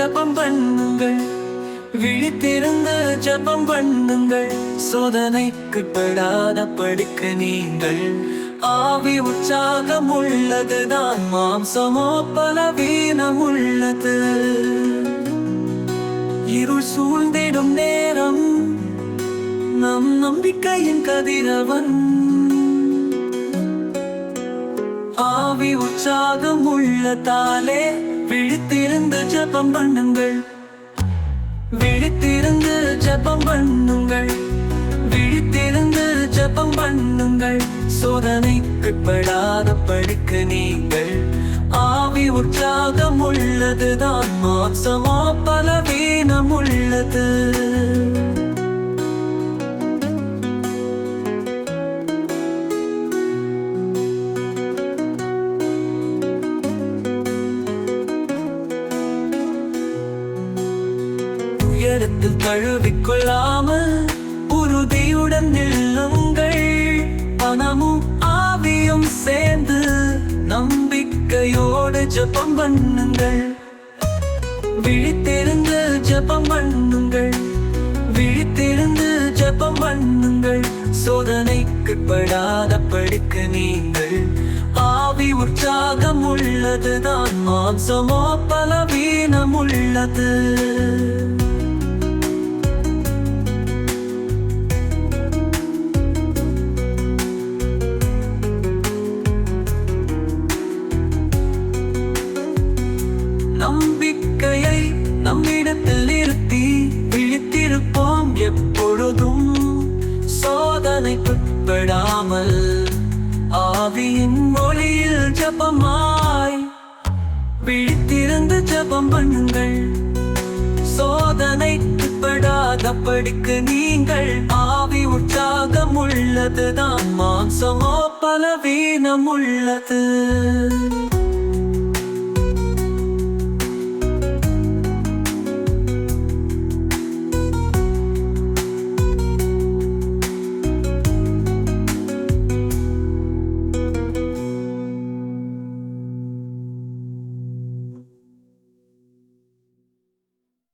ஜபம் பண்ணுங்கள், விழித்திருந்து ஜபம் பண்ணுங்கள். சோதனைக்கு படாத படிக்க நீங்கள். ஆவி உற்சாகம் உள்ளதுதான், மாம்சமோ பலவீனம் உள்ளது. இருள் சூழ்ந்திடும் நேரம் நம் நம்பிக்கையின் கதிரவன். ஆவி உற்சாகம் உள்ளதாலே விழித்திருந்து ஜபம் பண்ணுங்கள், விழித்திருந்து ஜபம் பண்ணுங்கள், விழித்திருந்து ஜபம் பண்ணுங்கள். சோதனைக்கு படாத படிக்க நீங்கள். ஆவி உற்சாகம் உள்ளதுதான், மாம்சமோ பலவீனம் உள்ளது. உயரத்தில் தழுவிக்கொள்ளாமல் உறுதியுடன் நில்லுங்கள். பணமும் ஆவியும் சேர்ந்து நம்பிக்கையோடு ஜபம் பண்ணுங்கள், விழித்திருந்து ஜபம் பண்ணுங்கள், விழித்திருந்து ஜபம் பண்ணுங்கள். சோதனைக்கு படாத படிக்க நீங்கள். ஆவி உற்சாகம் உள்ளதுதான், மாம்சமோ பலவீனம் உள்ளது. நம்பிக்கையை நம்மிடத்தில் நிறுத்தி விழித்திருப்போம் எப்பொழுதும். சோதனைக்குட்படாமல் ஆவியின் மொழியில் ஜபமாய் விழித்திருந்து ஜபம் பண்ணுங்கள். சோதனைக்குட்படாத படிக்க நீங்கள். ஆவி உற்சாகம் உள்ளதுதான், மாம்சமோ பலவீனம் உள்ளது.